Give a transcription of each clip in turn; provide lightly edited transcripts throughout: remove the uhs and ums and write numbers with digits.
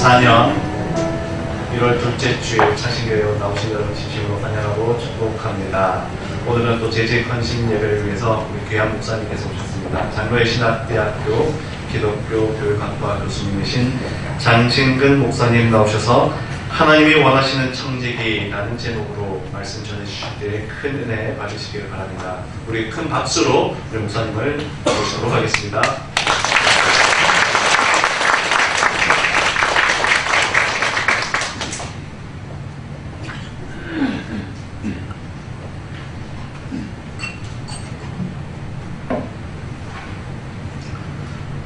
2024년 1월 둘째 주에 창신교회 나오신 여러분 진심으로 환영하고 축복합니다. 오늘은 또 제재 헌신 예배를 위해서 우리 귀한 목사님께서 오셨습니다. 장로의 신학대학교 기독교 교육학과 교수님이신 장신근 목사님 나오셔서 하나님이 원하시는 청지기라는 제목으로 말씀 전해주실 때 큰 은혜 받으시길 바랍니다. 우리 큰 박수로 우리 목사님을 모시도록 하겠습니다.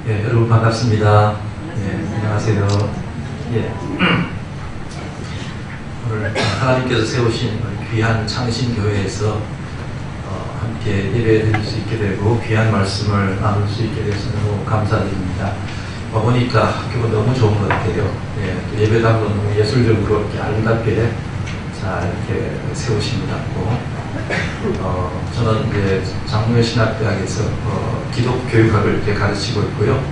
예, 여러분 반갑습니다. 예, 안녕하세요. 예. 오늘 하나님께서 세우신 귀한 창신교회에서 함께 예배드릴 수 있게 되고 귀한 말씀을 나눌 수 있게 돼서 너무 감사드립니다. 보니까 학교가 너무 좋은 것 같아요. 예, 예배당도 너무 예술적으로 이렇게 아름답게 잘 이렇게 세우신 것 같고, 저는 이제 장로의 신학대학에서 기독교육학을 이렇게 가르치고 있고요.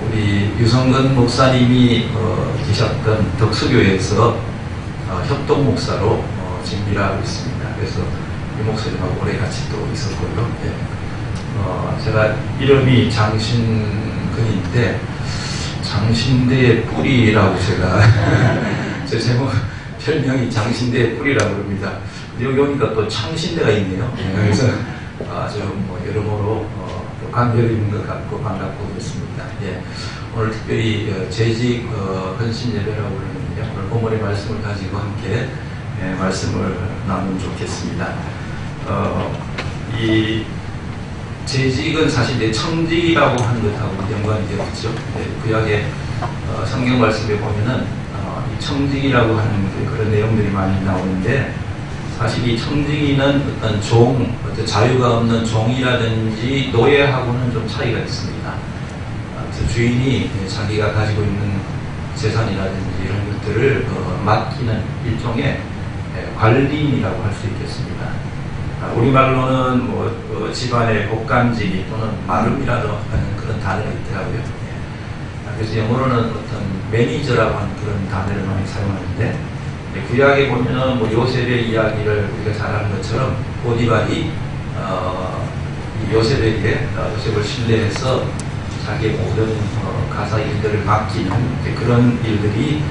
우리 유성근 목사님이 계셨던 덕수교회에서 협동 목사로 지금 일하고 있습니다. 그래서 이 목사님하고 오래 같이 또 있었고요. 예. 제가 이름이 장신근인데 장신대의 뿌리라고 제가 제 제목 별명이 장신대의 뿌리라고 합니다. 여기 오니까 또 창신대가 있네요. 그래서 아주 여러모로 관계가 있는 것 같고 반갑고 그렇습니다. 예. 오늘 특별히 재직 헌신 예배라고 그러는데요. 오늘 본문의 말씀을 가지고 함께 말씀을 나누면 좋겠습니다. 이 재직은 사실 이제 청직이라고 하는 것하고 연관이 되었죠. 구약의 성경 말씀에 보면은 이 청직이라고 하는 그런 내용들이 많이 나오는데, 사실 이 청지기는 어떤 어떤 자유가 없는 종이라든지 노예하고는 좀 차이가 있습니다. 그래서 주인이 자기가 가지고 있는 재산이라든지 이런 것들을 맡기는 일종의 관리인이라고 할 수 있겠습니다. 우리말로는 집안의 복감지기 또는 마름이라고 하는 그런 단어가 있더라고요. 그래서 영어로는 어떤 매니저라고 하는 그런 단어를 많이 사용하는데, 구약에 보면은 요셉의 이야기를 우리가 잘 아는 것처럼 보디발이 요셉에게 요셉을 신뢰해서 자기의 모든 가사 일들을 맡기는 그런 일들이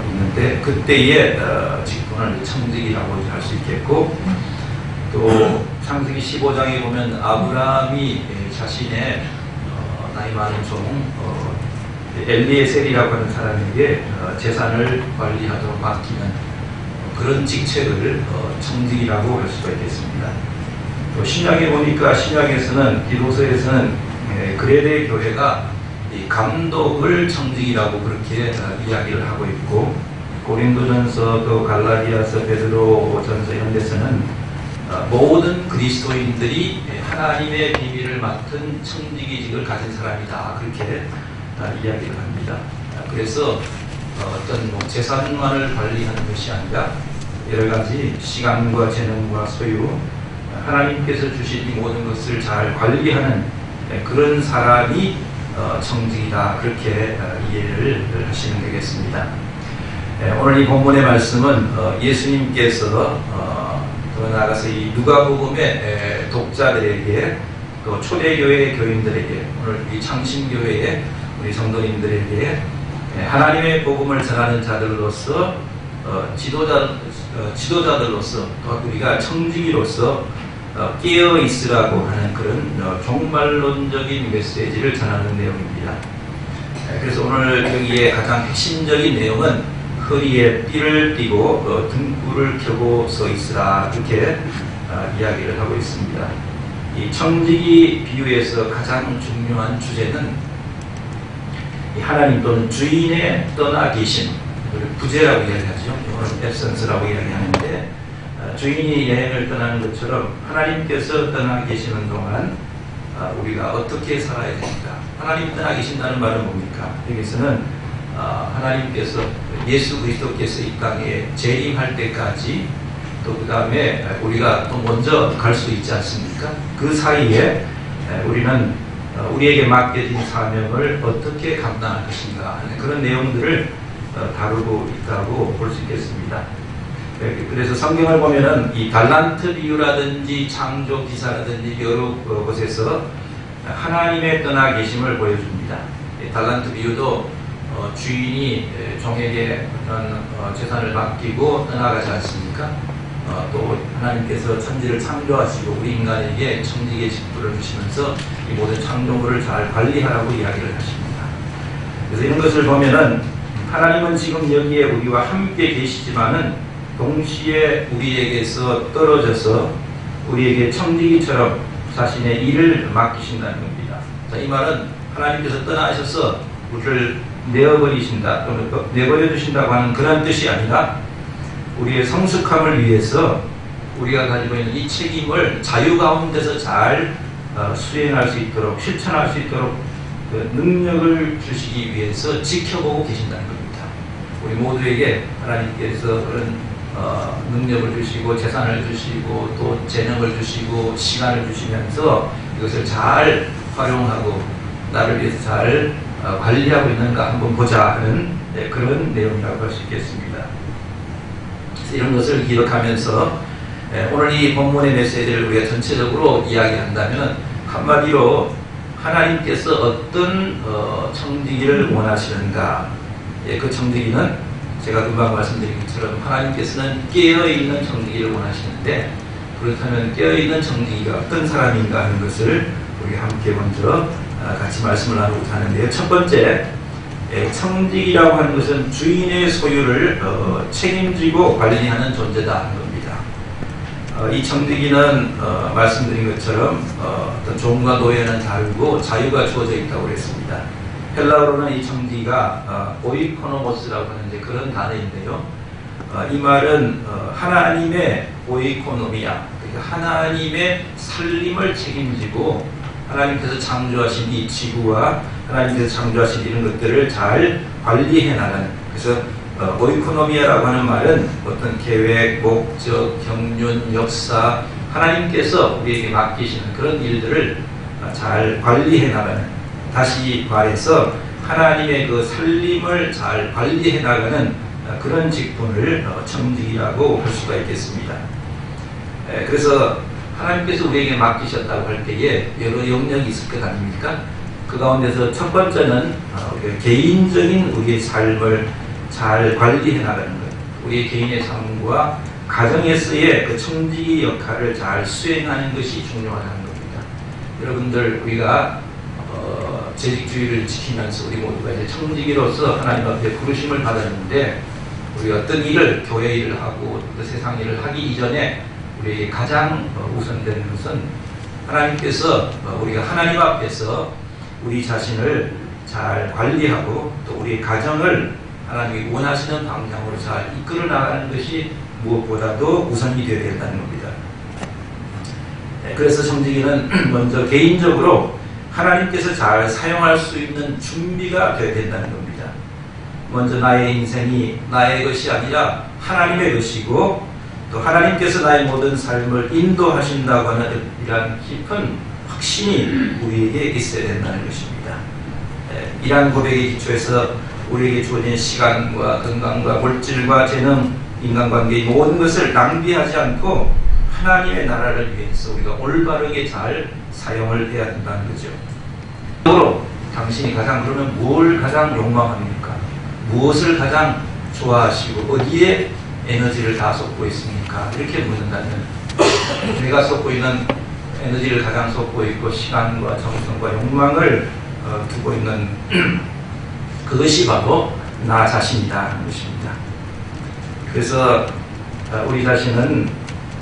있는데, 그때의 직분을 청직이라고 할 수 있겠고, 또 창세기 15장에 보면 아브라함이 자신의 나이 많은 종 엘리에셀이라고 하는 사람에게 재산을 관리하도록 맡기는 그런 직책을 청직이라고 할 수가 있겠습니다. 또 신약에 보니까 신약에서는 기도서에서는 그레데 교회가 이 감독을 청직이라고 그렇게 이야기를 하고 있고, 고린도전서 또 갈라디아서 베드로전서 이런 데서는 모든 그리스도인들이 하나님의 비밀을 맡은 청지기직을 가진 사람이다 그렇게 이야기를 합니다. 그래서 어떤 재산만을 관리하는 것이 아니라 여러 가지 시간과 재능과 소유, 하나님께서 주신 이 모든 것을 잘 관리하는 그런 사람이 청직이다 그렇게 이해를 하시면 되겠습니다. 오늘 이 본문의 말씀은 예수님께서 더 나아가서 이 누가복음의 독자들에게, 또 초대교회 교인들에게, 오늘 이 창신교회의 우리 성도님들에게 하나님의 복음을 전하는 자들로서 지도자들로서 또 우리가 청지기로서 깨어 있으라고 하는 그런 종말론적인 메시지를 전하는 내용입니다. 그래서 오늘 여기에 가장 핵심적인 내용은 허리에 띠를 띠고 등불을 켜고 서 있으라 이렇게 이야기를 하고 있습니다. 이 청지기 비유에서 가장 중요한 주제는 하나님 또는 주인의 떠나 계심, 부재라고 이야기하죠. 영어로는 absence라고 이야기하는데, 주인이 여행을 떠나는 것처럼 하나님께서 떠나 계시는 동안 우리가 어떻게 살아야 됩니까? 하나님 떠나 계신다는 말은 뭡니까? 여기서는 하나님께서 예수 그리스도께서 이 땅에 재림할 때까지, 또 그 다음에 우리가 또 먼저 갈 수 있지 않습니까? 그 사이에 우리는 우리에게 맡겨진 사명을 어떻게 감당할 것인가 하는 그런 내용들을 다루고 있다고 볼 수 있겠습니다. 그래서 성경을 보면은 이 달란트 비유라든지 창조 기사라든지 여러 곳에서 하나님의 떠나 계심을 보여줍니다. 달란트 비유도 주인이 종에게 어떤 재산을 맡기고 떠나가지 않습니까? 또 하나님께서 천지를 창조하시고 우리 인간에게 청지기의 직분을 주시면서 이 모든 창조물을 잘 관리하라고 이야기를 하십니다. 그래서 이런 것을 보면은 하나님은 지금 여기에 우리와 함께 계시지만은 동시에 우리에게서 떨어져서 우리에게 청지기처럼 자신의 일을 맡기신다는 겁니다. 자, 이 말은 하나님께서 떠나셔서 우리를 내어버리신다 또는 내버려 두신다고 하는 그런 뜻이 아니라 우리의 성숙함을 위해서 우리가 가지고 있는 이 책임을 자유 가운데서 잘 수행할 수 있도록 실천할 수 있도록 그 능력을 주시기 위해서 지켜보고 계신다는 겁니다. 우리 모두에게 하나님께서 그런 능력을 주시고 재산을 주시고 또 재능을 주시고 시간을 주시면서 이것을 잘 활용하고 나를 위해서 잘 관리하고 있는가 한번 보자 하는 그런 내용이라고 할 수 있겠습니다. 이런 것을 기억하면서 오늘 이 본문의 메시지를 우리가 전체적으로 이야기한다면 한마디로 하나님께서 어떤 청지기를 원하시는가. 그 청지기는 제가 금방 말씀드린 것처럼 하나님께서는 깨어있는 청지기를 원하시는데 그렇다면 깨어있는 청지기가 어떤 사람인가 하는 것을 우리 함께 먼저 같이 말씀을 나누고자 하는데요. 첫 번째, 청지기라고 하는 것은 주인의 소유를 책임지고 관리하는 존재다 하는 겁니다. 이 청지기는 말씀드린 것처럼 어떤 종과 노예는 다르고 자유가 주어져 있다고 그랬습니다. 헬라어로는 이 청지기가 오이코노모스라고 하는 그런 단어인데요. 이 말은 하나님의 오이코노미아, 그러니까 하나님의 살림을 책임지고 하나님께서 창조하신 이 지구와 하나님께서 창조하신 이런 것들을 잘 관리해 나가는, 그래서 오이코노미아라고 하는 말은 어떤 계획, 목적, 경륜, 역사, 하나님께서 우리에게 맡기시는 그런 일들을 잘 관리해 나가는, 다시 말해서 하나님의 그 살림을 잘 관리해 나가는 그런 직분을 청지기라고 할 수가 있겠습니다. 그래서 하나님께서 우리에게 맡기셨다고 할 때에 여러 영역이 있을 것 아닙니까? 그 가운데서 첫 번째는 개인적인 우리의 삶을 잘 관리해 나가는 것, 우리의 개인의 삶과 가정에서의 그 청지기 역할을 잘 수행하는 것이 중요하다는 겁니다. 여러분들, 우리가 재직주의를 지키면서 우리 모두가 이제 청지기로서 하나님 앞에 부르심을 받았는데 우리가 어떤 일을, 교회 일을 하고 또 세상 일을 하기 이전에 우리에게 가장 우선되는 것은 하나님께서 우리가 하나님 앞에서 우리 자신을 잘 관리하고 또 우리 가정을 하나님이 원하시는 방향으로 잘 이끌어 나가는 것이 무엇보다도 우선이 되어야 된다는 겁니다. 그래서 청지기는 먼저 개인적으로 하나님께서 잘 사용할 수 있는 준비가 되어야 된다는 겁니다. 먼저 나의 인생이 나의 것이 아니라 하나님의 것이고 또 하나님께서 나의 모든 삶을 인도하신다고 하는 이러한 깊은 확신이 우리에게 있어야 된다는 것입니다. 이러한 고백에 기초해서 우리에게 주어진 시간과 건강과 물질과 재능, 인간관계의 모든 것을 낭비하지 않고 하나님의 나라를 위해서 우리가 올바르게 잘 사용을 해야 된다는 거죠. 또 당신이 가장 그러면 뭘 가장 욕망합니까? 무엇을 가장 좋아하시고 어디에 에너지를 다 쏟고 있습니까? 이렇게 묻는다면 내가 쏟고 있는 에너지를 가장 쏟고 있고 시간과 정성과 욕망을 두고 있는 그것이 바로 나 자신이다 하는 것입니다. 그래서 우리 자신은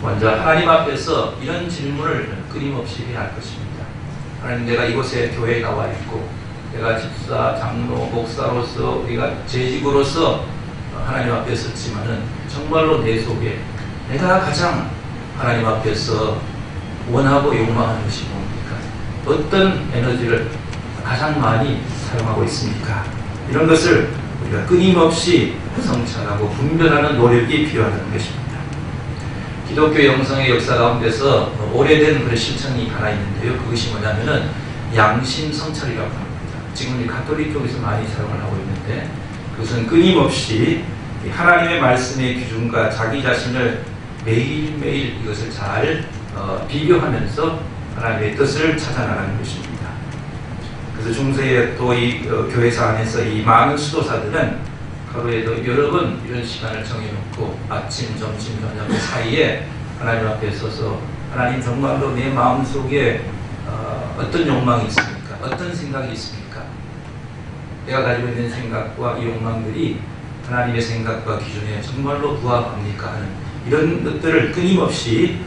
먼저 하나님 앞에서 이런 질문을 끊임없이 해야 할 것입니다. 하나님, 내가 이곳에 교회에 나와 있고 내가 집사, 장로, 목사로서 우리가 재직으로서 하나님 앞에 섰지만은 정말로 내 속에 내가 가장 하나님 앞에서 원하고 욕망하는 것이 뭡니까? 어떤 에너지를 가장 많이 사용하고 있습니까? 이런 것을 우리가 끊임없이 성찰하고 분별하는 노력이 필요하다는 것입니다. 기독교 영성의 역사 가운데서 오래된 그런 실천이 하나 있는데요. 그것이 뭐냐면은 양심 성찰이라고 합니다. 지금 이 가톨릭 쪽에서 많이 사용을 하고 있는데 그것은 끊임없이 하나님의 말씀의 기준과 자기 자신을 매일매일 이것을 잘 비교하면서 하나님의 뜻을 찾아나가는 것입니다. 그래서 중세에 또 이 교회사 안에서 이 많은 수도사들은 하루에도 여러 번 이런 시간을 정해놓고 아침, 점심, 저녁 사이에 하나님 앞에 서서 하나님 정말로 내 마음속에 어떤 욕망이 있습니까? 어떤 생각이 있습니까? 내가 가지고 있는 생각과 이 욕망들이 하나님의 생각과 기준에 정말로 부합합니까? 하는 이런 것들을 끊임없이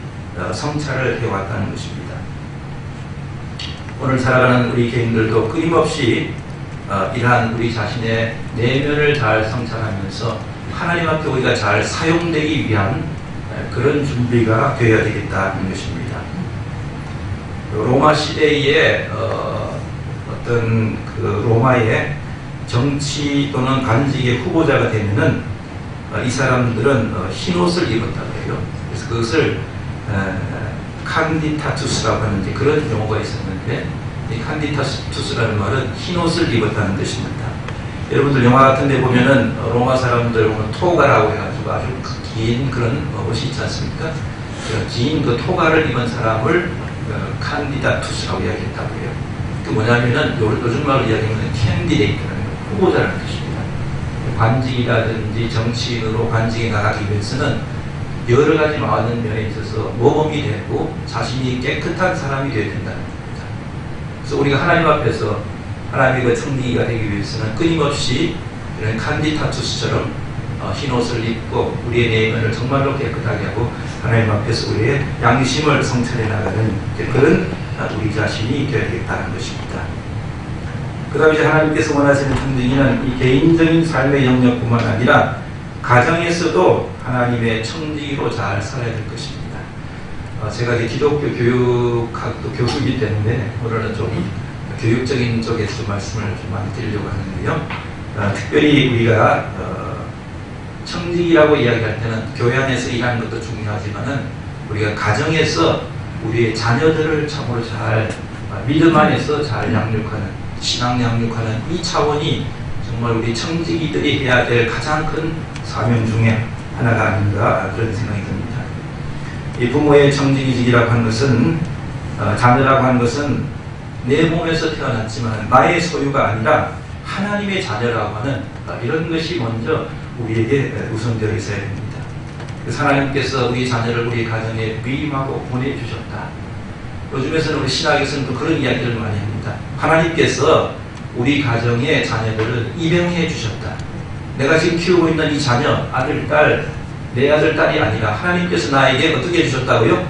성찰을 해왔다는 것입니다. 오늘 살아가는 우리 개인들도 끊임없이 이러한 우리 자신의 내면을 잘 성찰하면서 하나님 앞에 우리가 잘 사용되기 위한 그런 준비가 되어야 되겠다는 것입니다. 로마 시대에 어떤 그 로마의 정치 또는 관직의 후보자가 되면은 이 사람들은 흰 옷을 입었다고 해요. 그래서 그것을 칸디타투스라고 하는 그런 용어가 있었는데 이 칸디타투스라는 말은 흰 옷을 입었다는 뜻입니다. 여러분들 영화 같은 데 보면은 로마 사람들 보면 토가라고 해가지고 아주 긴 그런 옷이 있지 않습니까? 긴 그 토가를 입은 사람을 칸디다투스라고 이야기했다고 해요. 그 뭐냐면은 요즘 말로 이야기하면 캔디데이트라는 후보자라는 뜻입니다. 관직이라든지 정치인으로 관직에 나가기 위해서는 여러 가지 많은 면에 있어서 모범이 되고 자신이 깨끗한 사람이 되어야 된다는 겁니다. 그래서 우리가 하나님 앞에서 하나님의 그 청지기가 되기 위해서는 끊임없이 이런 칸디타투스처럼 흰 옷을 입고 우리의 내면을 정말로 깨끗하게 하고 하나님 앞에서 우리의 양심을 성찰해 나가는 그런 우리 자신이 되어야겠다는 것입니다. 그 다음에 이제 하나님께서 원하시는 청지기는 이 개인적인 삶의 영역뿐만 아니라 가정에서도 하나님의 청지기로 잘 살아야 될 것입니다. 제가 이제 기독교 교육학도 교수이기 때문에 오늘은 좀 교육적인 쪽에서 좀 말씀을 좀 많이 드리려고 하는데요. 특별히 우리가 청지기라고 이야기할 때는 교회 안에서 일하는 것도 중요하지만은 우리가 가정에서 우리의 자녀들을 참으로 잘 믿음 안에서 잘 양육하는 신앙 양육하는 이 차원이 정말 우리 청지기들이 해야 될 가장 큰 사명 중에 하나가 아닌가 그런 생각이 듭니다. 이 부모의 청지기직이라고 하는 것은 자녀라고 하는 것은 내 몸에서 태어났지만 나의 소유가 아니라 하나님의 자녀라고 하는 이런 것이 먼저 우리에게 우선되어 있어야 됩니다. 그래서 하나님께서 우리 자녀를 우리 가정에 위임하고 보내주셨다. 요즘에서는 우리 신학에서는 또 그런 이야기를 많이 합니다. 하나님께서 우리 가정의 자녀들을 입양해 주셨다. 내가 지금 키우고 있는 이 자녀, 아들, 딸, 내 아들, 딸이 아니라 하나님께서 나에게 어떻게 해주셨다고요?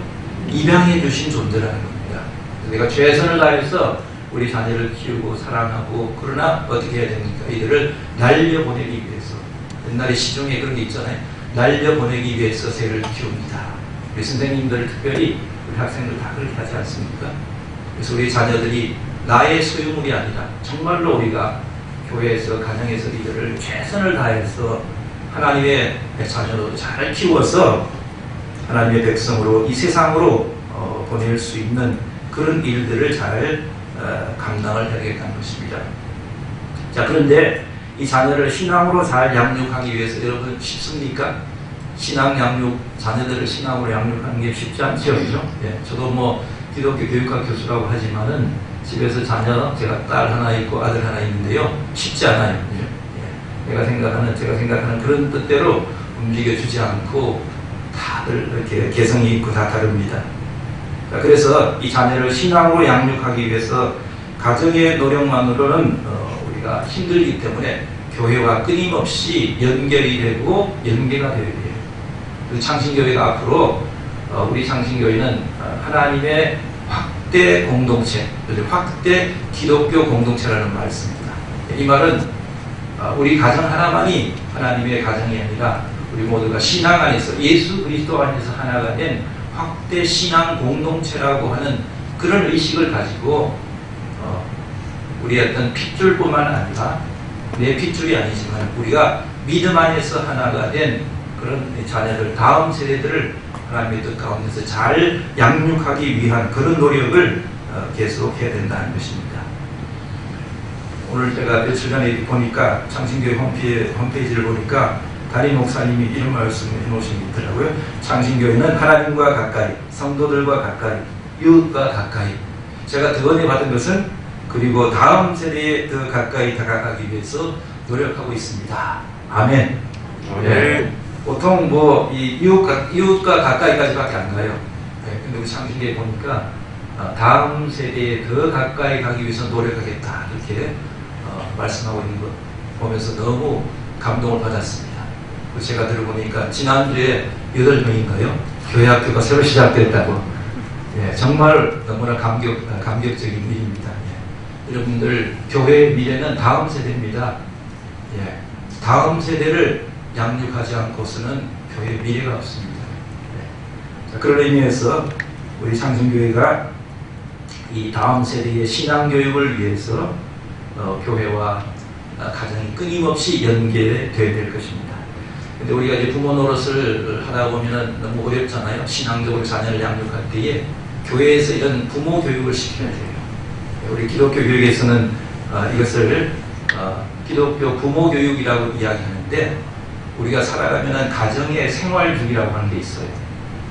입양해 주신 존재라는 겁니다. 내가 최선을 다해서 우리 자녀를 키우고 사랑하고 그러나 어떻게 해야 됩니까? 이들을 날려보내기 위해서 옛날에 시중에 그런 게 있잖아요. 날려보내기 위해서 새를 키웁니다. 우리 선생님들 특별히 우리 학생들 다 그렇게 하지 않습니까? 그래서 우리 자녀들이 나의 소유물이 아니라 정말로 우리가 교회에서 가정에서 이들을 최선을 다해서 하나님의 자녀로 잘 키워서 하나님의 백성으로 이 세상으로 보낼 수 있는 그런 일들을 잘 감당을 해야겠다는 것입니다. 자, 그런데 이 자녀를 신앙으로 잘 양육하기 위해서 여러분 쉽습니까? 신앙 양육, 자녀들을 신앙으로 양육하는 게 쉽지 않죠, 그죠? 예, 저도 뭐 기독교 교육학 교수라고 하지만은 집에서 자녀, 제가 딸 하나 있고 아들 하나 있는데요, 쉽지 않아요, 그죠? 예, 제가 생각하는 그런 뜻대로 움직여주지 않고 다들 이렇게 개성이 있고 다 다릅니다. 그래서 이 자녀를 신앙으로 양육하기 위해서 가정의 노력만으로는 우리가 힘들기 때문에 교회와 끊임없이 연결이 되고 연계가 되어야 돼요. 그래서 창신교회가 앞으로 우리 창신교회는 하나님의 확대 공동체, 확대 기독교 공동체라는 말씀입니다. 이 말은 우리 가정 하나만이 하나님의 가정이 아니라 우리 모두가 신앙 안에서 예수 그리스도 안에서 하나가 된 확대 신앙 공동체라고 하는 그런 의식을 가지고 우리 어떤 핏줄뿐만 아니라 내 핏줄이 아니지만 우리가 믿음 안에서 하나가 된 그런 자녀들, 다음 세대들을 하나님의 뜻 가운데서 잘 양육하기 위한 그런 노력을 계속해야 된다는 것입니다. 오늘 제가 며칠 전에 보니까 창신교회 홈페이지를 보니까 담임 목사님이 이런 말씀을 해놓으신 게 있더라고요. 창신교회는 하나님과 가까이, 성도들과 가까이, 이웃과 가까이. 제가 두 번에 받은 것은 그리고 다음 세대에 더 가까이 다가가기 위해서 노력하고 있습니다. 아멘. 네. 보통 이 이웃과 가까이까지밖에 안 가요. 네. 근데 우리 창신교회 보니까 다음 세대에 더 가까이 가기 위해서 노력하겠다 이렇게 말씀하고 있는 것 보면서 너무 감동을 받았습니다. 제가 들어보니까 지난주에 8명인가요? 교회 학교가 새로 시작됐다고. 예, 정말 너무나 감격적인 일입니다. 예. 여러분들 교회의 미래는 다음 세대입니다. 예, 다음 세대를 양육하지 않고서는 교회의 미래가 없습니다. 예. 자, 그런 의미에서 우리 창신교회가 이 다음 세대의 신앙교육을 위해서 교회와 가정이 끊임없이 연계되어야 될 것입니다. 근데 우리가 이제 부모 노릇을 하다 보면은 너무 어렵잖아요. 신앙적으로 자녀를 양육할 때에 교회에서 이런 부모 교육을 시켜야 돼요. 우리 기독교 교육에서는 이것을 기독교 부모 교육이라고 이야기하는데 우리가 살아가면은 가정의 생활주기라고 하는 게 있어요.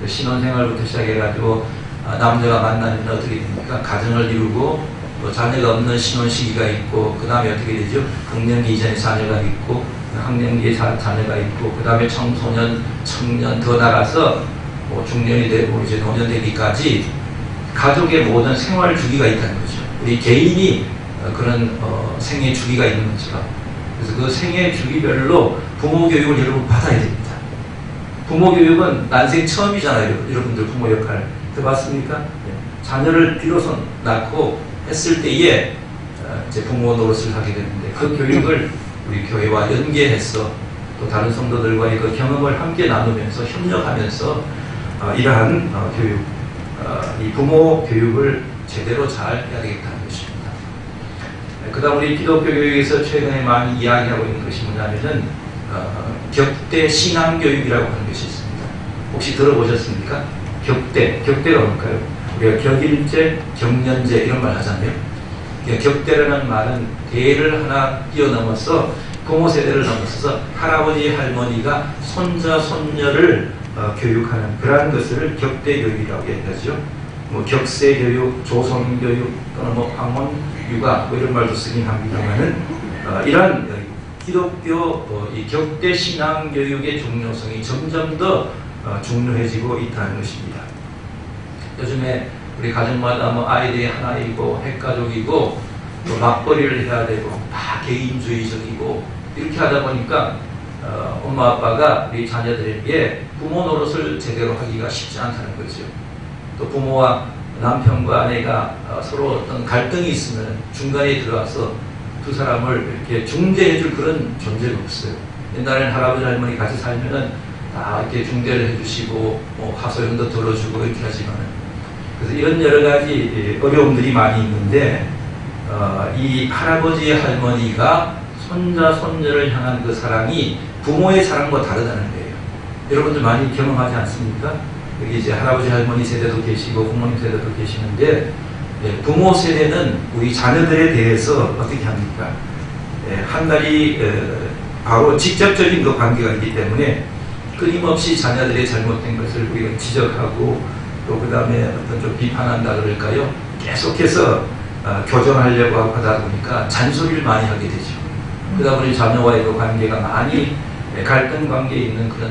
신혼생활부터 시작해가지고 남자가 만나면 어떻게 됩니까? 가정을 이루고 또 자녀가 없는 신혼 시기가 있고 그 다음에 어떻게 되죠? 학년기 이전에 자녀가 있고 학년기에 자녀가 있고 그 다음에 청소년, 청년 더 나가서 중년이 되고 이제 노년 되기까지 가족의 모든 생활 주기가 있다는 거죠. 우리 개인이 그런 생애 주기가 있는 것처럼 그래서 그 생애 주기별로 부모 교육을 여러분 받아야 됩니다. 부모 교육은 난생 처음이잖아요. 여러분들 부모 역할 들어봤습니까? 자녀를 비로소 낳고 했을 때에 이제 부모 노릇을 하게 되는데 그 교육을 우리 교회와 연계해서 또 다른 성도들과의 그 경험을 함께 나누면서 협력하면서 이러한 교육, 이 부모 교육을 제대로 잘 해야 되겠다는 것입니다. 그 다음 우리 기독교 교육에서 최근에 많이 이야기하고 있는 것이 뭐냐면은 격대 신앙교육이라고 하는 것이 있습니다. 혹시 들어보셨습니까? 격대가 뭘까요? 우리가 격일제, 경년제 이런 말 하잖아요. 격대라는 말은 대를 하나 뛰어넘어서 부모 세대를 넘어서서 할아버지 할머니가 손자 손녀를 교육하는 그러한 것을 격대 교육이라고 얘기하죠. 뭐 격세 교육, 조성 교육 또는 뭐 황혼 육아 뭐 이런 말도 쓰긴 합니다만은 이러한 기독교 이 격대 신앙 교육의 중요성이 점점 더 중요해지고 있다는 것입니다. 요즘에 우리 가정마다 뭐 아이들이 하나이고 핵가족이고 또 맞벌이를 해야 되고 다 개인주의적이고 이렇게 하다 보니까 엄마 아빠가 우리 자녀들에게 부모 노릇을 제대로 하기가 쉽지 않다는 거죠. 또 부모와 남편과 아내가 서로 어떤 갈등이 있으면 중간에 들어와서 두 사람을 이렇게 중재해줄 그런 존재가 없어요. 옛날에는 할아버지 할머니 같이 살면은 다 이렇게 중재를 해주시고 뭐 하소연도 들어주고 이렇게 하지만은 그래서 이런 여러 가지 어려움들이 많이 있는데 이 할아버지 할머니가 손자 손녀를 향한 그 사랑이 부모의 사랑과 다르다는 거예요. 여러분들 많이 경험하지 않습니까? 여기 이제 할아버지 할머니 세대도 계시고 부모님 세대도 계시는데 부모 세대는 우리 자녀들에 대해서 어떻게 합니까? 한달이 바로 직접적인 그 관계가 있기 때문에 끊임없이 자녀들의 잘못된 것을 우리가 지적하고 또 그 다음에 어떤 좀 비판한다 그럴까요? 계속해서 교정하려고 하다 보니까 잔소리를 많이 하게 되죠. 그러다 보니 자녀와의 그 관계가 많이 갈등 관계에 있는 그런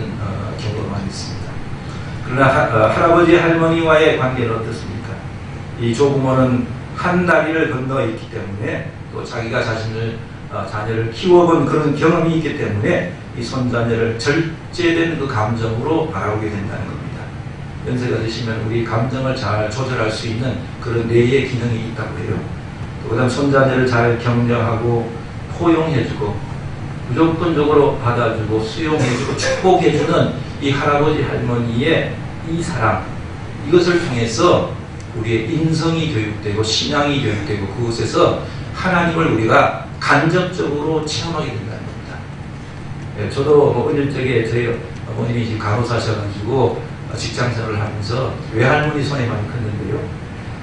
경우가 많이 있습니다. 그러나 할아버지 할머니와의 관계는 어떻습니까? 이 조부모는 한 다리를 건너 있기 때문에 또 자기가 자녀를 키워본 그런 경험이 있기 때문에 이 손자녀를 절제된 그 감정으로 바라보게 된다는 겁니다. 연세가 드시면 우리 감정을 잘 조절할 수 있는 그런 뇌의 기능이 있다고 해요. 또 그다음 손자녀를 잘 격려하고 포용해주고 무조건적으로 받아주고 수용해주고 축복해주는 이 할아버지 할머니의 이 사랑, 이것을 통해서 우리의 인성이 교육되고 신앙이 교육되고 그곳에서 하나님을 우리가 간접적으로 체험하게 된다는 겁니다. 저도 뭐 어릴 적에 저희 어머님이 지금 간호사셔가지고 직장생활을 하면서 외할머니 손에 많이 컸는데요.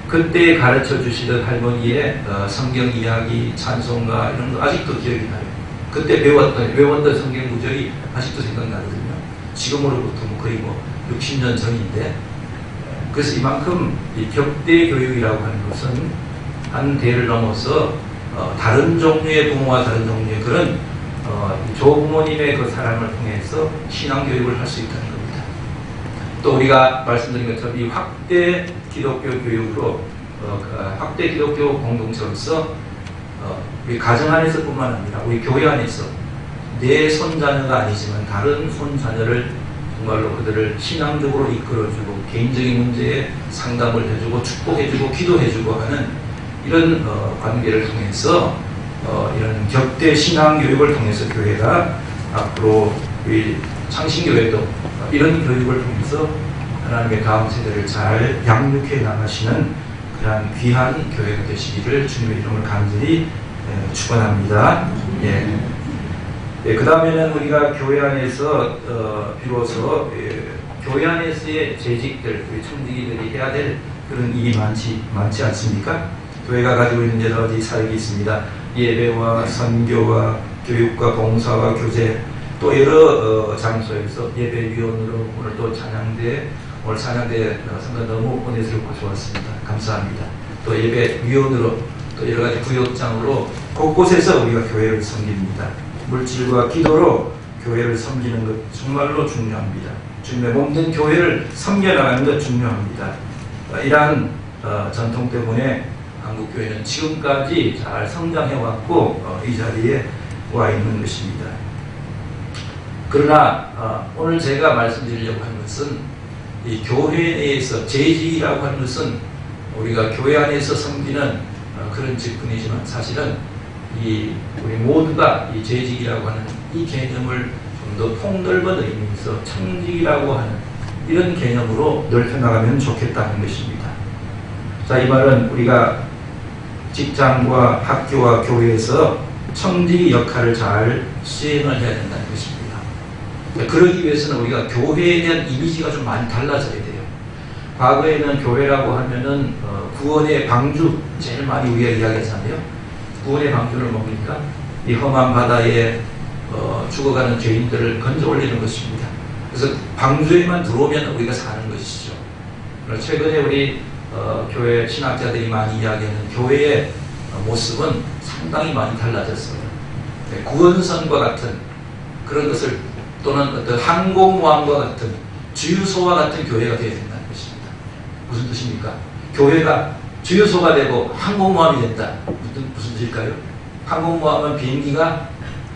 그때 가르쳐 주시던 할머니의 성경 이야기, 찬송가 이런 거 아직도 기억이 나요. 그때 외웠던 성경 구절이 아직도 생각나거든요. 지금으로부터 거의 60년 전인데, 그래서 이만큼 이 격대 교육이라고 하는 것은 한 대를 넘어서 다른 종류의 부모와 다른 종류의 그런 조부모님의 그 사랑을 통해서 신앙 교육을 할 수 있다는 겁니다. 또 우리가 말씀드린 것처럼 이 확대 기독교 교육으로 확대 기독교 공동체로서 우리 가정 안에서뿐만 아니라 우리 교회 안에서 내 손자녀가 아니지만 다른 손자녀를 정말로 그들을 신앙적으로 이끌어주고 개인적인 문제에 상담을 해주고 축복해주고 기도해주고 하는 이런 관계를 통해서 이런 격대 신앙 교육을 통해서 교회가 앞으로 우리 창신교회도 이런 교육을 통해서 하나님의 다음 세대를 잘 양육해 나가시는 그러한 귀한 교회가 되시기를 주님의 이름을 간절히 축원합니다. 예. 예, 그 다음에는 우리가 교회 안에서 비로소 교회 안에서의 재직들, 우리 청지기들이 해야 될 그런 일이 많지 않습니까? 교회가 가지고 있는 여러 가지 사역이 있습니다. 예배와 선교와 교육과 봉사와 교제, 또 여러 장소에서 예배위원으로 오늘 또 찬양대, 오늘 찬양대 상당히 너무 은혜스럽고 좋았습니다. 감사합니다. 또 예배위원으로 또 여러 가지 구역장으로 곳곳에서 우리가 교회를 섬깁니다. 물질과 기도로 교회를 섬기는 것 정말로 중요합니다. 주님의 몸된 교회를 섬겨나가는 것 중요합니다. 이러한 전통 때문에 한국교회는 지금까지 잘 성장해왔고 이 자리에 와 있는 것입니다. 그러나 오늘 제가 말씀드리려고 하는 것은 이 교회 내에서 재직이라고 하는 것은 우리가 교회 안에서 섬기는 그런 직분이지만 사실은 우리 모두가 이 재직이라고 하는 이 개념을 좀 더 폭넓은 의미에서 청직이라고 하는 이런 개념으로 넓혀나가면 좋겠다는 것입니다. 자, 이 말은 우리가 직장과 학교와 교회에서 청지기 역할을 잘 수행을 해야 된다는 것입니다. 그러기 위해서는 우리가 교회에 대한 이미지가 좀 많이 달라져야 돼요. 과거에는 교회라고 하면은 구원의 방주 제일 많이 우리가 이야기하잖아요. 구원의 방주는 뭡니까? 이 험한 바다에 죽어가는 죄인들을 건져 올리는 것입니다. 그래서 방주에만 들어오면 우리가 사는 것이죠. 최근에 우리 교회 신학자들이 많이 이야기하는 교회의 모습은 상당히 많이 달라졌어요. 구원선과 같은 그런 것을 또는 어떤 항공모함과 같은 주유소와 같은 교회가 되어야 된다는 것입니다. 무슨 뜻입니까? 교회가 주유소가 되고 항공모함이 된다. 무슨 뜻일까요? 항공모함은 비행기가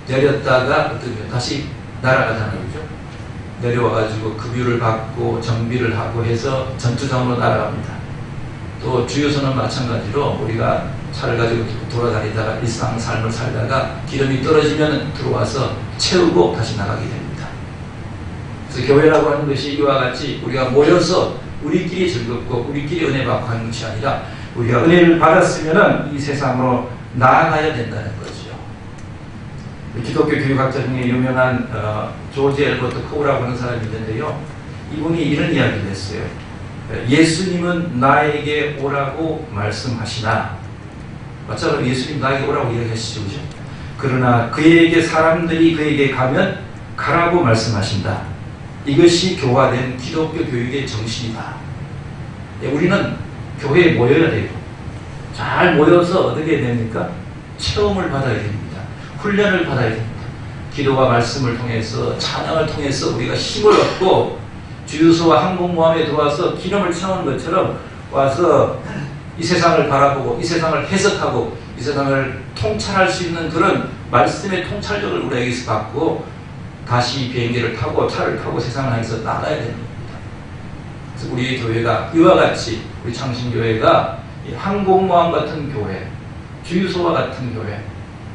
내렸다가 다시 날아가잖아요. 그죠? 내려와가지고 급유를 받고 정비를 하고 해서 전투장으로 날아갑니다. 또 주유소는 마찬가지로 우리가 차를 가지고 돌아다니다가 일상 삶을 살다가 기름이 떨어지면 들어와서 채우고 다시 나가게 됩니다. 그래서 교회라고 하는 것이 이와 같이 우리가 모여서 우리끼리 즐겁고 우리끼리 은혜 받고 하는 것이 아니라 우리가 은혜를 받았으면 이 세상으로 나아가야 된다는 거죠. 기독교 교육학자 중에 유명한 조지 엘버트 코우라고 하는 사람이 있는데요. 이분이 이런 이야기를 했어요. 예수님은 나에게 오라고 말씀하시나, 맞잖아요. 예수님 나에게 오라고 이야기하시죠. 그죠? 그러나 사람들이 그에게 가면 가라고 말씀하신다. 이것이 교화된 기독교 교육의 정신이다. 우리는 교회에 모여야 되고, 잘 모여서 어떻게 됩니까? 체험을 받아야 됩니다. 훈련을 받아야 됩니다. 기도와 말씀을 통해서, 찬양을 통해서 우리가 힘을 얻고, 주유소와 항공모함에 들어와서 기름을 채우는 것처럼 와서 이 세상을 바라보고 이 세상을 해석하고 이 세상을 통찰할 수 있는 그런 말씀의 통찰력을 우리에게서 받고 다시 비행기를 타고 차를 타고 세상을 향해서 나가야 됩니다. 그래서 우리 교회가 이와 같이 우리 창신교회가 항공모함 같은 교회, 주유소와 같은 교회,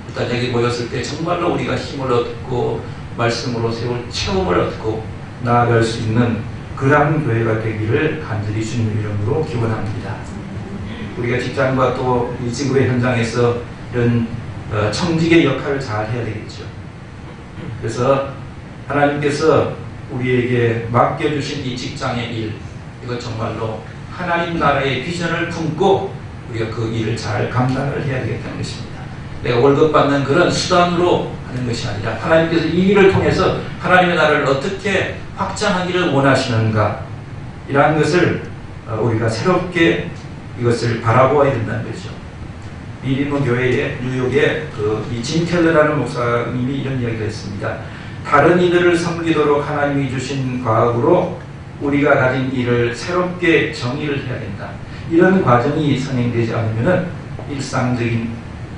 일단 여기 모였을 때 정말로 우리가 힘을 얻고 말씀으로 세울 체험을 얻고 나아갈 수 있는 그러한 교회가 되기를 간절히 주님의 이름으로 기원합니다. 우리가 직장과 또 이 지구의 현장에서 이런 청직의 역할을 잘 해야 되겠죠. 그래서 하나님께서 우리에게 맡겨주신 이 직장의 일, 이거 정말로 하나님 나라의 비전을 품고 우리가 그 일을 잘 감당을 해야 되겠다는 것입니다. 내가 월급 받는 그런 수단으로 하는 것이 아니라 하나님께서 이 일을 통해서 하나님의 나라를 어떻게 확장하기를 원하시는가, 이러한 것을 우리가 새롭게 이것을 바라보아야 된다는 거죠. 미리모 교회의 뉴욕의 이 짐 켈러라는 목사님이 이런 이야기를 했습니다. 다른 이들을 섬기도록 하나님이 주신 과학으로 우리가 가진 일을 새롭게 정의를 해야 된다. 이런 과정이 선행되지 않으면 일상적인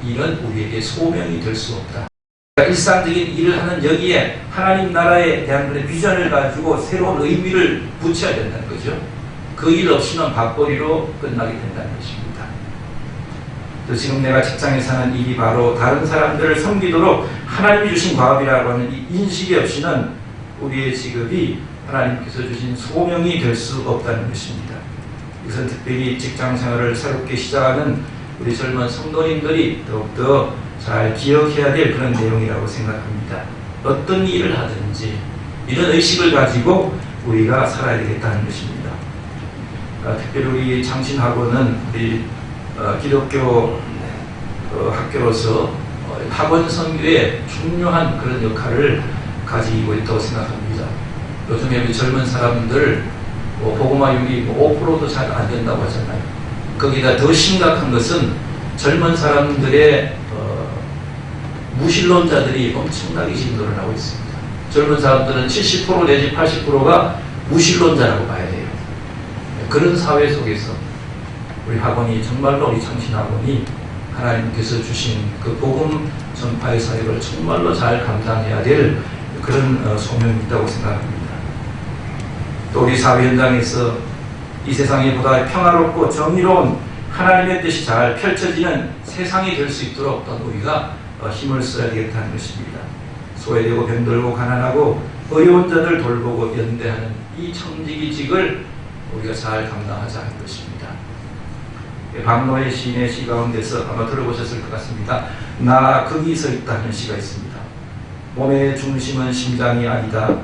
일은 우리에게 소명이 될 수 없다. 일상적인 일을 하는 여기에 하나님 나라에 대한 그런 비전을 가지고 새로운 의미를 붙여야 된다는 거죠. 그 일 없이는 밥벌이로 끝나게 된다는 것입니다. 또 지금 내가 직장에서 하는 일이 바로 다른 사람들을 섬기도록 하나님이 주신 과업이라고 하는 이 인식이 없이는 우리의 직업이 하나님께서 주신 소명이 될 수 없다는 것입니다. 이것은 특별히 직장 생활을 새롭게 시작하는 우리 젊은 성도님들이 더욱더 잘 기억해야 될 그런 내용이라고 생각합니다. 어떤 일을 하든지 이런 의식을 가지고 우리가 살아야 되겠다는 것입니다. 특별히 우리 창신학원은 우리 기독교 학교로서 학원 선교에 중요한 그런 역할을 가지고 있다고 생각합니다. 요즘에 우리 젊은 사람들 복음화율이 5%도 잘 안 된다고 하잖아요. 거기다 더 심각한 것은 젊은 사람들의 무신론자들이 엄청나게 진도를 하고 있습니다. 젊은 사람들은 70% 내지 80%가 무신론자라고 봐야 돼요. 그런 사회 속에서 우리 학원이 정말로 우리 창신학원이 하나님께서 주신 그 복음 전파의 사역을 정말로 잘 감당해야 될 그런 소명이 있다고 생각합니다. 또 우리 사회 현장에서 이 세상이 보다 평화롭고 정의로운 하나님의 뜻이 잘 펼쳐지는 세상이 될 수 있도록 또 우리가 힘을 써야 되겠다는 것입니다. 소외되고 병들고 가난하고 어려운 자들 돌보고 연대하는 이 청지기직을 우리가 잘 감당하자 하는 것입니다. 박노해 시인의 시 가운데서 아마 들어보셨을 것 같습니다. 나 거기 서 있다 하는 시가 있습니다. 몸의 중심은 심장이 아니다.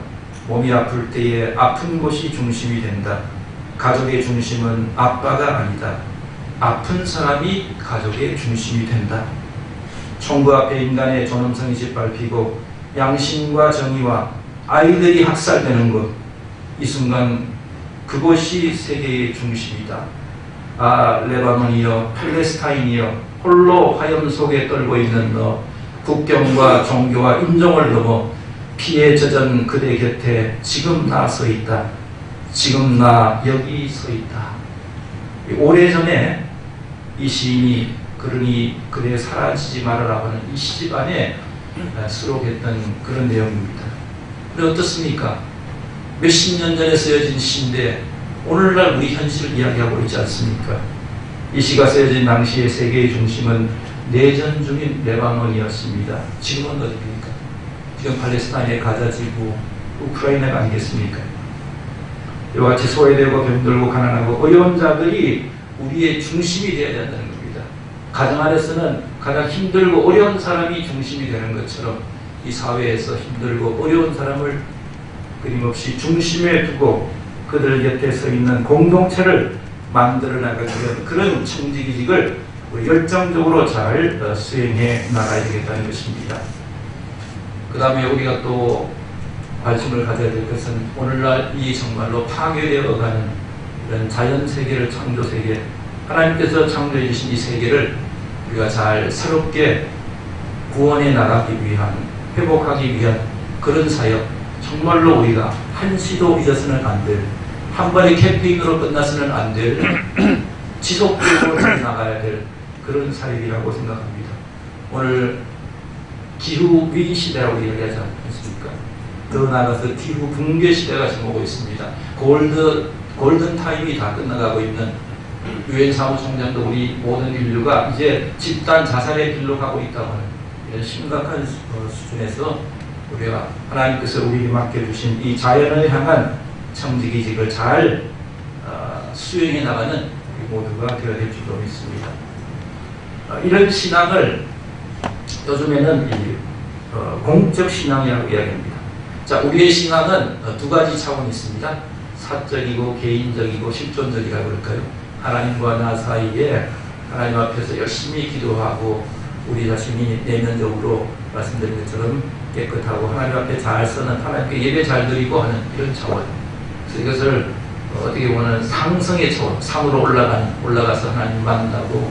몸이 아플 때에 아픈 곳이 중심이 된다. 가족의 중심은 아빠가 아니다. 아픈 사람이 가족의 중심이 된다. 총구 앞에 인간의 존엄성이 짓밟히고 양심과 정의와 아이들이 학살되는 곳, 이 순간 그곳이 세계의 중심이다. 아, 레바논이여, 팔레스타인이여, 홀로 화염 속에 떨고 있는 너, 국경과 종교와 인종을 넘어 피에 젖은 그대 곁에 지금 나 서 있다. 지금 나 여기 서 있다. 오래전에 이 시인이 그러니 그대 사라지지 말아라 하는 이 시집 안에 수록했던 그런 내용입니다. 근데 어떻습니까? 몇십 년 전에 쓰여진 시인데 오늘날 우리 현실을 이야기하고 있지 않습니까? 이 시가 쓰여진 당시의 세계의 중심은 내전 중인 레바논이었습니다. 지금은 어디입니까? 지금 팔레스타인의 가자지구, 우크라이나가 아니겠습니까? 이와 같이 소외되고 병들고 가난하고 어려운 자들이 우리의 중심이 되어야 한다는 겁니다. 가정 안에서는 가장 힘들고 어려운 사람이 중심이 되는 것처럼 이 사회에서 힘들고 어려운 사람을 끊임없이 중심에 두고 그들 곁에 서 있는 공동체를 만들어 나가기 위한 그런 청지기직을 우리 열정적으로 잘 수행해 나가야 되겠다는 것입니다. 그 다음에 우리가 또 관심을 가져야 될 것은 오늘날 이 정말로 파괴되어 가는 이런 자연 세계를 창조 세계, 하나님께서 창조해 주신 이 세계를 우리가 잘 새롭게 구원해 나가기 위한, 회복하기 위한 그런 사역, 정말로 우리가 한시도 잊어서는 안 될, 한 번의 캠페인으로 끝나서는 안 될, 지속적으로 나가야 될 그런 사역이라고 생각합니다. 오늘 기후 위기 시대라고 이야기하지 않습니까? 더 나아가서 기후 붕괴 시대가 지금 오고 있습니다. 골든 타임이 다 끝나가고 있는 유엔 사무총장도 우리 모든 인류가 이제 집단 자살의 길로 가고 있다고 하는 이런 심각한 수준에서 우리가 하나님께서 우리에게 맡겨주신 이 자연을 향한 청지기직을 잘 수행해 나가는 우리 모두가 되어야 될 줄로 믿습니다. 이런 신앙을 요즘에는 공적 신앙이라고 이야기합니다. 자, 우리의 신앙은 두 가지 차원이 있습니다. 사적이고 개인적이고 실존적이라고 그럴까요? 하나님과 나 사이에 하나님 앞에서 열심히 기도하고 우리 자신이 내면적으로 말씀드린 것처럼 깨끗하고 하나님 앞에 잘 서는 하나님께 예배 잘 드리고 하는 이런 차원. 그래서 이것을 어떻게 보면 상성의 차원, 상으로 올라가서 하나님 만나고,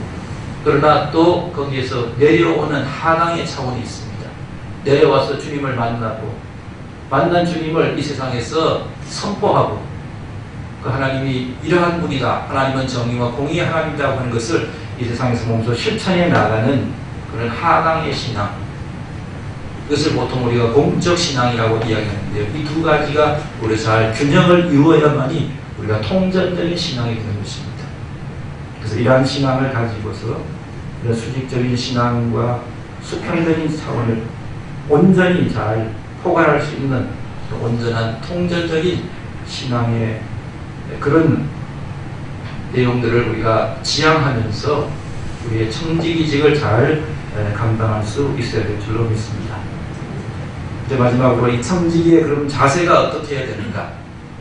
그러나 또 거기에서 내려오는 하강의 차원이 있습니다. 내려와서 주님을 만나고 만난 주님을 이 세상에서 선포하고 그 하나님이 이러한 분이다, 하나님은 정의와 공의의 하나님이라고 하는 것을 이 세상에서 몸소 실천해 나가는 그런 하강의 신앙, 이것을 보통 우리가 공적 신앙이라고 이야기하는데요. 이 두 가지가 우리 잘 균형을 이루어야만이 우리가 통전적인 신앙이 되는 것입니다. 그래서 이러한 신앙을 가지고서 이런 수직적인 신앙과 수평적인 차원을 온전히 잘 포괄할 수 있는 온전한 통전적인 신앙의 그런 내용들을 우리가 지향하면서 우리의 청지기직을 잘 감당할 수 있어야 될 줄로 믿습니다. 이제 마지막으로 이 청지기의 그럼 자세가 어떻게 해야 되는가?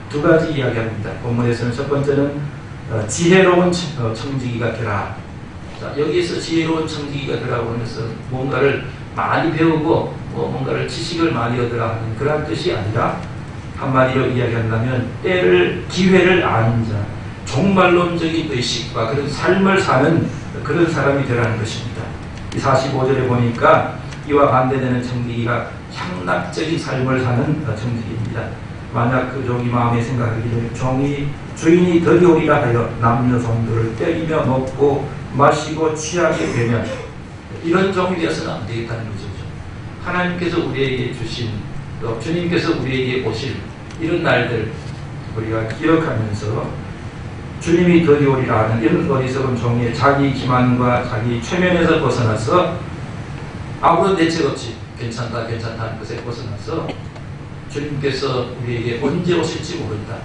두 가지 이야기합니다. 본문에서는 첫 번째는 지혜로운 청지기가 되라. 자, 여기에서 지혜로운 청지기가 되라고 하면서 뭔가를 많이 배우고 뭔가를 지식을 많이 얻으라 하는 그런 뜻이 아니라 한마디로 이야기한다면 기회를 아는 자, 종말론적인 의식과 그런 삶을 사는 그런 사람이 되라는 것입니다. 이 45절에 보니까 이와 반대되는 청지기가 향락적인 삶을 사는 청지기입니다. 만약 그 종이 마음에 생각하기를 종이 주인이 더디오리라 하여 남녀 성도를 때리며 먹고 마시고 취하게 되면, 이런 종이 되어서는 안 되겠다는 거죠. 하나님께서 우리에게 주신, 또 주님께서 우리에게 오실 이런 날들 우리가 기억하면서 주님이 더디오리라 하는 이런 어리석은 종의 자기 기만과 자기 최면에서 벗어나서 아무런 대책 없이 괜찮다 하는 것에 벗어나서 주님께서 우리에게 언제 오실지 모른다,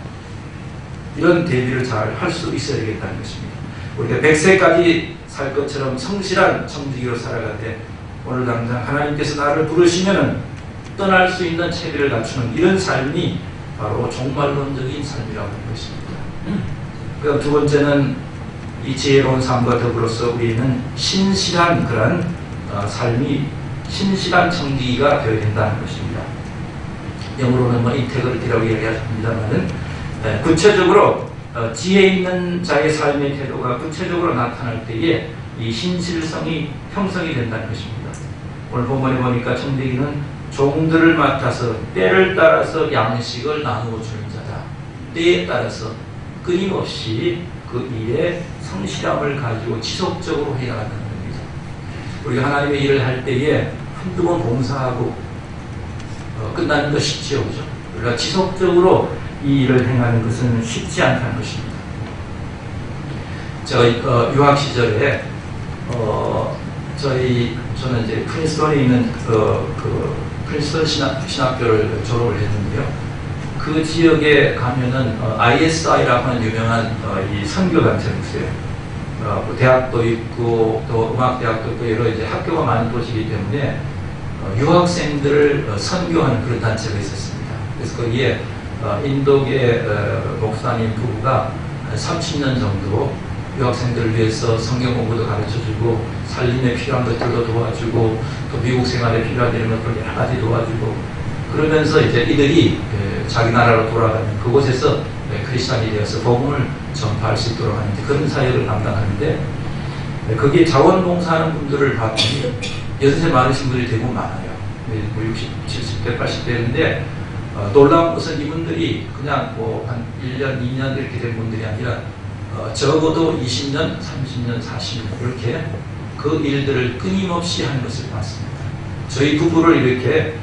이런 대비를 잘 할 수 있어야 되겠다는 것입니다. 우리가 100세까지 살 것처럼 성실한 청지기로 살아가되 오늘 당장 하나님께서 나를 부르시면은 떠날 수 있는 체비를 갖추는 이런 삶이 바로 종말론적인 삶이라고 하는 것입니다. 그럼 두 번째는 이 지혜로운 삶과 더불어서 우리는 신실한 그런 삶이, 신실한 청지기가 되어야 된다는 것입니다. 영어로는 인테그리티라고 이야기합니다만은 구체적으로 지혜 있는 자의 삶의 태도가 구체적으로 나타날 때에 이 신실성이 형성이 된다는 것입니다. 오늘 본문에 보니까 청지기는 종들을 맡아서 때를 따라서 양식을 나누어 주는 자다. 때에 따라서 끊임없이 그 일에 성실함을 가지고 지속적으로 해야 한다는 겁니다. 우리가 하나님의 일을 할 때에 한두 번 봉사하고 끝나는 거 쉽지요, 그죠? 우리가 지속적으로 이 일을 행하는 것은 쉽지 않다는 것입니다. 제가 유학 시절에 저는 이제 프린스턴에 있는 프린스턴 신학교를 졸업을 했는데요. 그 지역에 가면은 ISI라고 하는 유명한 이 선교 단체가 있어요. 대학도 있고 또 음악대학도 있고 여러 이제 학교가 많은 도시이기 때문에 유학생들을 선교하는 그런 단체가 있었습니다. 그래서 거기에 인도계 목사님 부부가 30년 정도 유학생들을 위해서 성경 공부도 가르쳐주고 살림에 필요한 것들도 도와주고 또 미국 생활에 필요한 이런 것들 여러 가지 도와주고, 그러면서 이제 이들이 자기 나라로 돌아가면 그곳에서 크리스찬이 되어서 복음을 전파할 수 있도록 하는 그런 사역을 담당하는데, 거기에 자원봉사하는 분들을 봤더니 연세 많으신 분들이 대부분 많아요. 60, 70대, 80대인데 놀라운 것은 이분들이 그냥 한 1년, 2년 이렇게 된 분들이 아니라 적어도 20년, 30년, 40년 이렇게 그 일들을 끊임없이 하는 것을 봤습니다. 저희 부부를 이렇게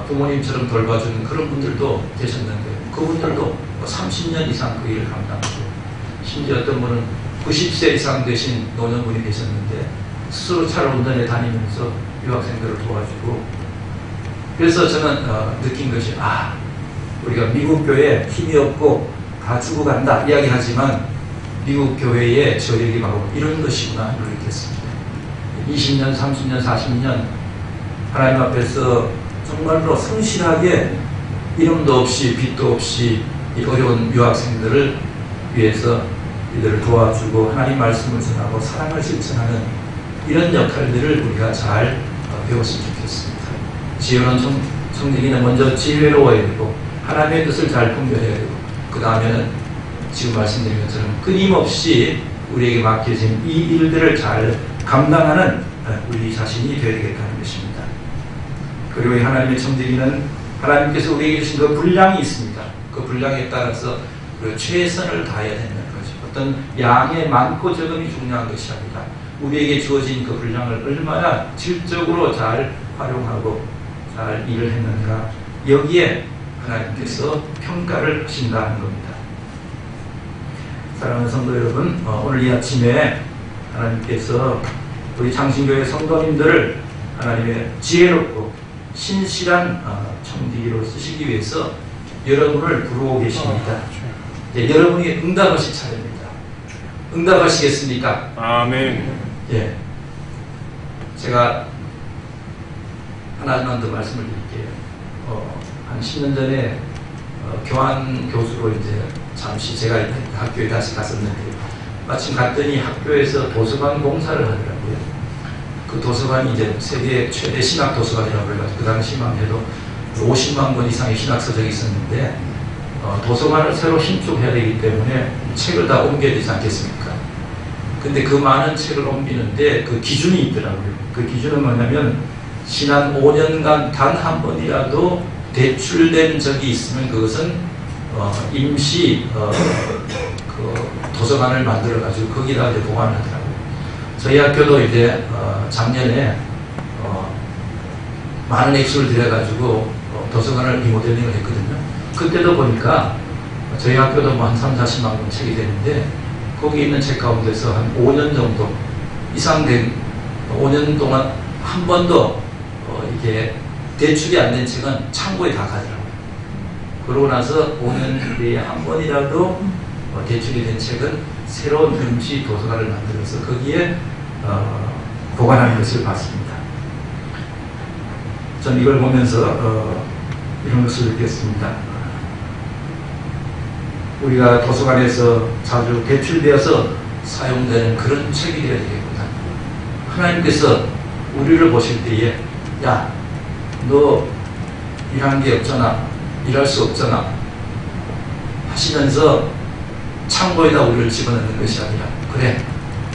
부모님처럼 돌봐주는 그런 분들도 계셨는데 그분들도 30년 이상 그 일을 감당하고, 심지어 어떤 분은 90세 이상 되신 노년분이 계셨는데 스스로 차를 운전해 다니면서 유학생들을 도와주고, 그래서 저는 느낀 것이 우리가 미국 교회 힘이 없고 다 죽어 간다 이야기하지만 미국 교회의 저력이 바로 이런 것이구나 이렇게 느꼈습니다. 20년, 30년, 40년 하나님 앞에서 정말로 성실하게 이름도 없이 빚도 없이 이 어려운 유학생들을 위해서 이들을 도와주고 하나님 말씀을 전하고 사랑을 실천하는 이런 역할들을 우리가 잘 배웠으면 좋겠습니다. 지혜로운 청지기는 먼저 지혜로워야 되고 하나님의 뜻을 잘 분별해야 되고 그 다음에는 지금 말씀드린 것처럼 끊임없이 우리에게 맡겨진 이 일들을 잘 감당하는 우리 자신이 되어야 되겠다는 것입니다. 그리고 이 하나님의 청지기는 하나님께서 우리에게 주신 그 분량이 있습니다. 그 분량에 따라서 우리가 최선을 다해야 된다는 거죠. 어떤 양의 많고 적음이 중요한 것이 아니라 우리에게 주어진 그 분량을 얼마나 질적으로 잘 활용하고 잘 일을 했는가, 여기에 하나님께서 평가를 하신다는 겁니다. 사랑하는 성도 여러분, 오늘 이 아침에 하나님께서 우리 장신교회 성도님들을 하나님의 지혜롭고 신실한 청지기로 쓰시기 위해서 여러분을 부르고 계십니다. 여러분이 응답하실 차례입니다. 응답하시겠습니까? 아멘. 예. 제가 하나만 더 말씀을 드릴게요. 한 10년 전에 교환 교수로 이제 잠시 제가 학교에 다시 갔었는데 마침 갔더니 학교에서 도서관 공사를 하더라고요. 그 도서관이 이제 세계 최대 신학 도서관이라고 해가지고 그 당시만 해도 50만 권 이상의 신학 서적이 있었는데 도서관을 새로 신축해야 되기 때문에 책을 다 옮겨야 되지 않겠습니까? 근데 그 많은 책을 옮기는데 그 기준이 있더라고요. 그 기준은 뭐냐면 지난 5년간 단 한 번이라도 대출된 적이 있으면 그것은 임시 그 도서관을 만들어 가지고 거기다 이제 보관을 하더라고요. 저희 학교도 이제 작년에 많은 액수를 들여 가지고 도서관을 리모델링을 했거든요. 그때도 보니까 저희 학교도 뭐 한 3, 40만 권 책이 되는데 거기 있는 책 가운데서 한 5년 정도 이상 된 5년 동안 한 번도 이게 대출이 안 된 책은 창고에 다 가더라고요. 그러고 나서 5년 내에 한 번이라도 대출이 된 책은 새로운 임시 도서관을 만들어서 거기에 보관하는 것을 봤습니다. 전 이걸 보면서 이런 것을 느꼈습니다. 우리가 도서관에서 자주 대출되어서 사용되는 그런 책이 되어야 되겠구나. 하나님께서 우리를 보실 때에 야, 너 일하는 게 없잖아, 일할 수 없잖아 하시면서 창고에다 우리를 집어넣는 것이 아니라 그래,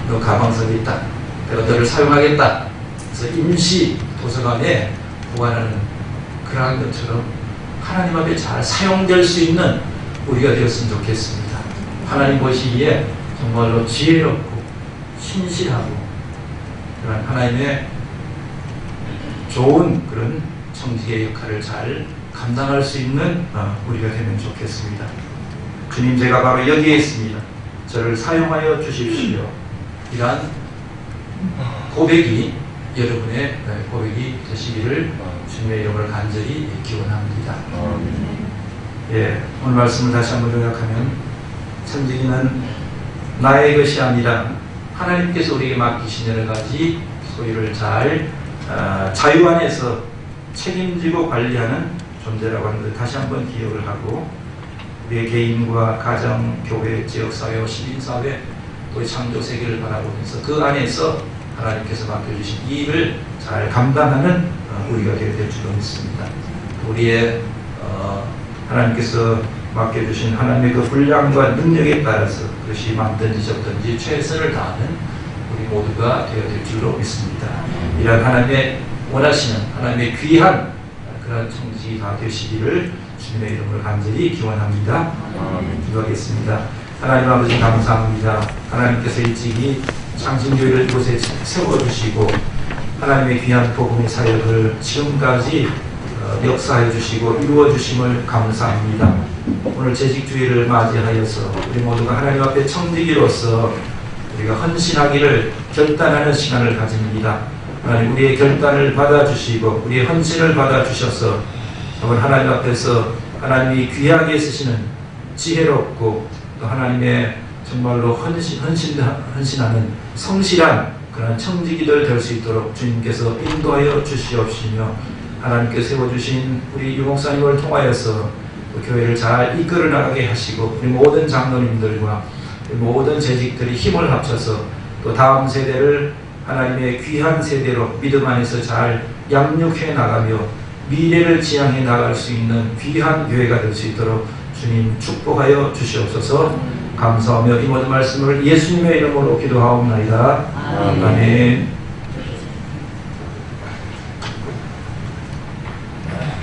너 가방 속에 있다, 내가 너를 사용하겠다. 그래서 임시 도서관에 보관하는 그러한 것처럼 하나님 앞에 잘 사용될 수 있는 우리가 되었으면 좋겠습니다. 하나님 보시기에 정말로 지혜롭고 신실하고 그런 하나님의 좋은 그런 청지기의 역할을 잘 감당할 수 있는 우리가 되면 좋겠습니다. 주님, 제가 바로 여기에 있습니다. 저를 사용하여 주십시오. 이러한 고백이 여러분의 고백이 되시기를 주님의 이름으로 간절히 기원합니다. 예, 오늘 말씀을 다시 한번 요약하면 청지기는 나의 것이 아니라 하나님께서 우리에게 맡기신 여러 가지 소유를 잘 자유 안에서 책임지고 관리하는 존재라고 하는 걸 다시 한번 기억을 하고 우리의 개인과 가정, 교회, 지역사회, 시민사회, 또 창조 세계를 바라보면서 그 안에서 하나님께서 맡겨주신 이 일을 잘 감당하는 우리가 되어야 될 줄로 믿습니다. 우리의 하나님께서 맡겨주신 하나님의 그 분량과 능력에 따라서 그것이 많든지 적든지 최선을 다하는 우리 모두가 되어야 될 줄로 믿습니다. 이런 하나님의 원하시는 하나님의 귀한 그런 청지기가 되시기를 주님의 이름으로 간절히 기원합니다. 기도하겠습니다. 하나님 아버지 감사합니다. 하나님께서 일찍이 장신교회를 이곳에 세워주시고 하나님의 귀한 복음의 사역을 지금까지 역사해 주시고 이루어 주심을 감사합니다. 오늘 재직주의를 맞이하여서 우리 모두가 하나님 앞에 청지기로서 우리가 헌신하기를 결단하는 시간을 가집니다. 하나님, 우리의 결단을 받아주시고 우리의 헌신을 받아주셔서 정말 하나님 앞에서 하나님이 귀하게 쓰시는 지혜롭고 또 하나님의 정말로 헌신하는 성실한 그런 청지기들 될 수 있도록 주님께서 인도하여 주시옵시며 하나님께 세워주신 우리 유 목사님을 통하여서 또 교회를 잘 이끌어 나가게 하시고 우리 모든 장로님들과 우리 모든 재직들이 힘을 합쳐서 또 다음 세대를 하나님의 귀한 세대로 믿음 안에서 잘 양육해 나가며 미래를 지향해 나갈 수 있는 귀한 교회가 될 수 있도록 주님 축복하여 주시옵소서. 감사하며 이 모든 말씀을 예수님의 이름으로 기도하옵나이다. 아멘.